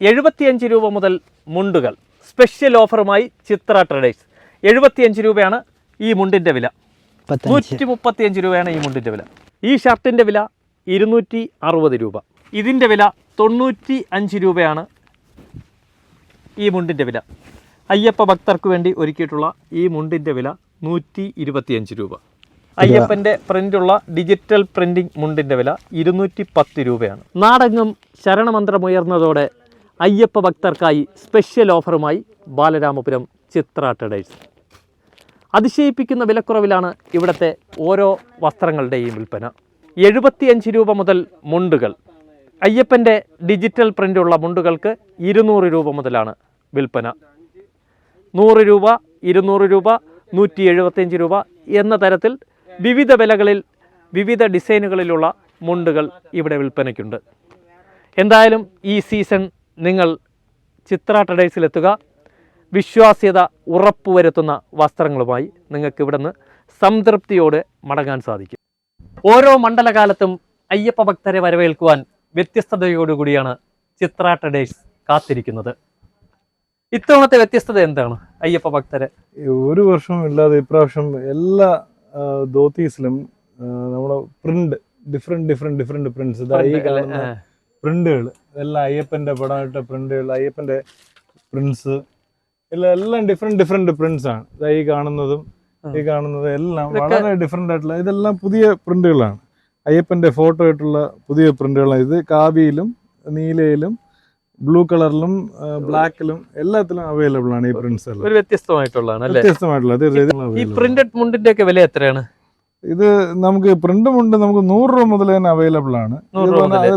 75 രൂപ മുതൽ മുണ്ടുകൾ സ്പെഷ്യൽ ഓഫറുമായി ചിത്ര ട്രേഡേഴ്സ്. 75 രൂപയാണ് ഈ മുണ്ടിൻ്റെ വില. 135 രൂപയാണ് ഈ മുണ്ടിൻ്റെ വില. ഈ ഷർട്ടിൻ്റെ വില 260 രൂപ. ഇതിൻ്റെ വില 95 രൂപയാണ് ഈ മുണ്ടിൻ്റെ വില. അയ്യപ്പ ഭക്തർക്ക് വേണ്ടി ഒരുക്കിയിട്ടുള്ള ഈ മുണ്ടിൻ്റെ വില 125 രൂപ. അയ്യപ്പൻ്റെ പ്രിൻ്റുള്ള ഡിജിറ്റൽ പ്രിൻറ്റിംഗ് മുണ്ടിൻ്റെ വില 210 രൂപയാണ്. നാടെങ്ങും ശരണമന്ത്രമുയർന്നതോടെ അയ്യപ്പ ഭക്തർക്കായി സ്പെഷ്യൽ ഓഫറുമായി ബാലരാമപുരം ചിത്ര ട്രേഡേഴ്സ്. അതിശയിപ്പിക്കുന്ന വിലക്കുറവിലാണ് ഇവിടുത്തെ ഓരോ വസ്ത്രങ്ങളുടെയും വിൽപ്പന. 75 രൂപ മുതൽ മുണ്ടുകൾ. അയ്യപ്പൻ്റെ ഡിജിറ്റൽ പ്രിൻ്റുള്ള മുണ്ടുകൾക്ക് 200 രൂപ മുതലാണ് വിൽപ്പന. 100 രൂപ, 200 രൂപ, 175 രൂപ എന്ന തരത്തിൽ വിവിധ വിലകളിൽ വിവിധ ഡിസൈനുകളിലുള്ള മുണ്ടുകൾ ഇവിടെ വിൽപ്പനയ്ക്കുണ്ട്. എന്തായാലും ഈ സീസൺ നിങ്ങൾ ചിത്ര ട്രേഡേഴ്സിലെത്തുക. വിശ്വാസ്യത ഉറപ്പുവരുത്തുന്ന വസ്ത്രങ്ങളുമായി നിങ്ങൾക്ക് ഇവിടുന്ന് സംതൃപ്തിയോടെ മടങ്ങാൻ സാധിക്കും. ഓരോ മണ്ഡലകാലത്തും അയ്യപ്പ ഭക്തരെ വരവേൽക്കുവാൻ വ്യത്യസ്തതയോടുകൂടിയാണ് ചിത്ര ട്രേഡേഴ്സ് കാത്തിരിക്കുന്നത്. ഇത്തവണത്തെ വ്യത്യസ്തത എന്താണ്? അയ്യപ്പ ഭക്തരെ ഒരു വർഷം ഇല്ലാതെ ഇപ്രാവശ്യം എല്ലാ ധോത്തീസിലും നമ്മുടെ പ്രിന്റ് ഡിഫറെന്റ് പ്രിന്റ്സ്, പ്രിന്റുകൾ എല്ലാം അയ്യപ്പന്റെ പടമായിട്ട പ്രിന്റുകൾ, അയ്യപ്പന്റെ പ്രിന്റ്സ് എല്ലാം ഡിഫറെന്റ് പ്രിന്റ്സ് ആണ്. ഈ കാണുന്നതും എല്ലാം വളരെ ഡിഫറെന്റ് ആയിട്ടുള്ള ഇതെല്ലാം പുതിയ പ്രിന്റുകളാണ്. അയ്യപ്പന്റെ ഫോട്ടോ ആയിട്ടുള്ള പുതിയ പ്രിന്റുകളാണ്. ഇത് കാവിയിലും നീലയിലും ബ്ലൂ കളറിലും ബ്ലാക്കിലും എല്ലാത്തിലും അവൈലബിൾ ആണ് ഈ പ്രിന്റ്സ് എല്ലാം. ഒരു വ്യത്യസ്തമായിട്ടുള്ള ഈ പ്രിന്റഡ് മുണ്ടിന്റെ ഒക്കെ വില എത്രയാണ്? ഇത് നമുക്ക് പ്രിന്റ് മുണ്ട് നമുക്ക് 100 രൂപ മുതൽ തന്നെ അവൈലബിൾ ആണ്.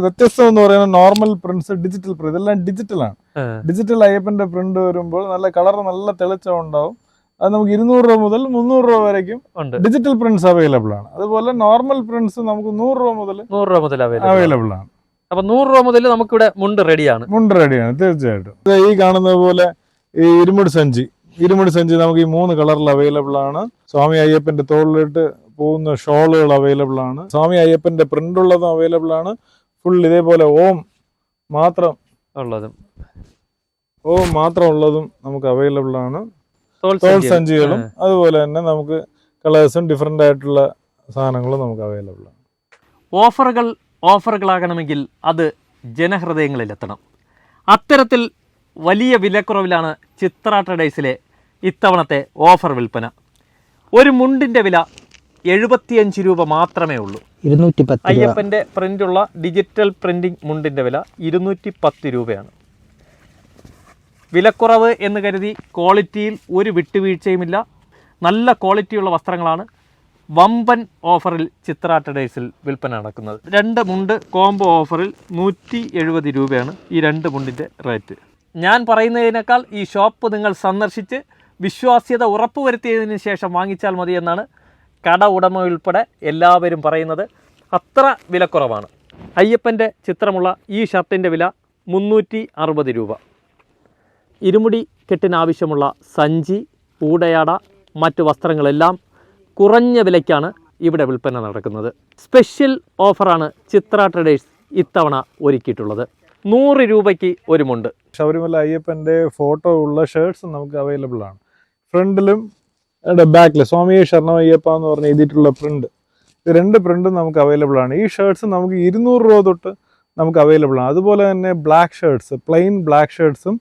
വ്യത്യസ്തം എന്ന് പറയുന്നത് നോർമൽ പ്രിന്റ്സ്, ഡിജിറ്റൽ പ്രിന്റ്, ഇതെല്ലാം ഡിജിറ്റൽ ആണ്. ഡിജിറ്റൽ അയ്യപ്പന്റെ പ്രിന്റ് വരുമ്പോൾ നല്ല കളർ, നല്ല തെളിച്ചം ഉണ്ടാവും. അത് നമുക്ക് 200 രൂപ മുതൽ 300 രൂപ വരയ്ക്കും ഡിജിറ്റൽ പ്രിന്റ്സ് അവൈലബിൾ ആണ്. അതുപോലെ നോർമൽ പ്രിന്റ്സ് നമുക്ക് 100 രൂപ മുതൽ അവൈലബിൾ ആണ്. അപ്പൊ 100 രൂപ മുതൽ നമുക്കിവിടെ മുണ്ട് റെഡിയാണ്. തീർച്ചയായിട്ടും. ഈ കാണുന്നത് പോലെ ഈ ഇരുമുടി സഞ്ചി നമുക്ക് ഈ 3 കളറിൽ അവൈലബിൾ ആണ്. സ്വാമി അയ്യപ്പന്റെ തോളിലിട്ട് പോകുന്ന ഷോളുകൾ അവൈലബിൾ ആണ്. സ്വാമി അയ്യപ്പന്റെ പ്രിന്റ് ഉള്ളതും അവൈലബിൾ ആണ്. ഫുൾ ഇതേപോലെ ഓം മാത്രം ഉള്ളതും നമുക്ക് അവൈലബിൾ ആണ്. തോൾ സഞ്ചികളും അതുപോലെ തന്നെ നമുക്ക് കളേഴ്സും ഡിഫറെന്റ് ആയിട്ടുള്ള സാധനങ്ങളും നമുക്ക് അവൈലബിൾ ആണ്. ഓഫറുകളാകണമെങ്കിൽ അത് ജനഹൃദയങ്ങളിലെത്തണം. അത്തരത്തിൽ വലിയ വിലക്കുറവിലാണ് ചിത്ര ട്രേഡേഴ്സിലെ ഇത്തവണത്തെ ഓഫർ വിൽപ്പന. ഒരു മുണ്ടിൻ്റെ വില 75 രൂപ മാത്രമേ ഉള്ളൂ. 210. അയ്യപ്പൻ്റെ പ്രിൻ്റുള്ള ഡിജിറ്റൽ പ്രിൻറ്റിംഗ് മുണ്ടിൻ്റെ വില 210 രൂപയാണ്. വിലക്കുറവ് എന്ന് കരുതി ക്വാളിറ്റിയിൽ ഒരു വിട്ടുവീഴ്ചയുമില്ല. നല്ല ക്വാളിറ്റിയുള്ള വസ്ത്രങ്ങളാണ് വമ്പൻ ഓഫറിൽ ചിത്ര ട്രേഡേഴ്സിൽ വിൽപ്പന നടക്കുന്നത്. 2 മുണ്ട് കോംബോ ഓഫറിൽ 170 രൂപയാണ് ഈ 2 മുണ്ടിൻ്റെ റേറ്റ്. ഞാൻ പറയുന്നതിനേക്കാൾ ഈ ഷോപ്പ് നിങ്ങൾ സന്ദർശിച്ച് വിശ്വാസ്യത ഉറപ്പുവരുത്തിയതിന് ശേഷം വാങ്ങിച്ചാൽ മതി എന്നാണ് കട ഉടമ ഉൾപ്പെടെ എല്ലാവരും പറയുന്നത്. അത്ര വിലക്കുറവാണ്. അയ്യപ്പൻ്റെ ചിത്രമുള്ള ഈ ഷർട്ടിൻ്റെ വില 360 രൂപ. ഇരുമുടി കെട്ടിനാവശ്യമുള്ള സഞ്ചി, ഊടയാട, മറ്റു വസ്ത്രങ്ങളെല്ലാം കുറഞ്ഞ വിലയ്ക്കാണ് ഇവിടെ വിൽപ്പന നടക്കുന്നത്. സ്പെഷ്യൽ ഓഫറാണ് ചിത്ര ട്രേഡേഴ്സ് ഇത്തവണ ഒരുക്കിയിട്ടുള്ളത്. 100 രൂപയ്ക്ക് ഒരു മുണ്ട്. ശബരിമല അയ്യപ്പന്റെ ഫോട്ടോ ഉള്ള ഷർട്ട്സ് നമുക്ക് അവൈലബിൾ ആണ്. ഫ്രണ്ടിലും ബാക്കിൽ സ്വാമിയെ ശരണം അയ്യപ്പ എന്ന് പറഞ്ഞ് എഴുതിയിട്ടുള്ള പ്രിന്റ്, ഇത് 2 പ്രിന്റും നമുക്ക് അവൈലബിൾ ആണ്. ഈ ഷർട്ട്സ് നമുക്ക് 200 രൂപ തൊട്ട് നമുക്ക് അവൈലബിൾ ആണ്. അതുപോലെ തന്നെ ബ്ലാക്ക് ഷർട്ട്സ്, പ്ലെയിൻ ബ്ലാക്ക് ഷർട്ട്സും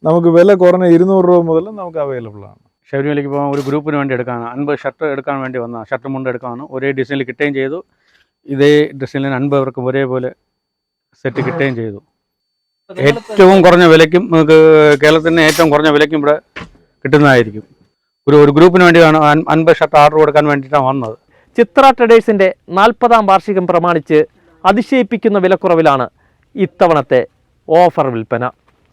നമുക്ക് വില കുറഞ്ഞ 200 രൂപ മുതൽ നമുക്ക് അവൈലബിൾ ആണ്. ശബരിമലയ്ക്ക് പോകാൻ ഒരു ഗ്രൂപ്പിന് വേണ്ടി എടുക്കാനാണ് 50 ഷർട്ട് എടുക്കാൻ വേണ്ടി വന്ന ഷർട്ട് മുണ്ട് എടുക്കാനാണ്. ഒരേ ഡിസൈനിൽ കിട്ടുകയും ചെയ്തു. ഇതേ ഡിസൈനിൽ 50 പേർക്കും ഒരേപോലെ സെറ്റ് കിട്ടുകയും ചെയ്തു. ഏറ്റവും കുറഞ്ഞ വിലയ്ക്കും നമുക്ക് കേരളത്തിന് ഏറ്റവും കുറഞ്ഞ വിലയ്ക്കും ഇവിടെ കിട്ടുന്നതായിരിക്കും. ഒരു ഗ്രൂപ്പിന് വേണ്ടിയാണ് 50 ഷർട്ട് ഓർഡർ കൊടുക്കാൻ വേണ്ടിയിട്ടാണ് വന്നത്. ചിത്ര ട്രേഡേഴ്സിൻ്റെ 40ാം വാർഷികം പ്രമാണിച്ച് അതിശയിപ്പിക്കുന്ന വിലക്കുറവിലാണ് ഇത്തവണത്തെ ഓഫർ വിൽപ്പന.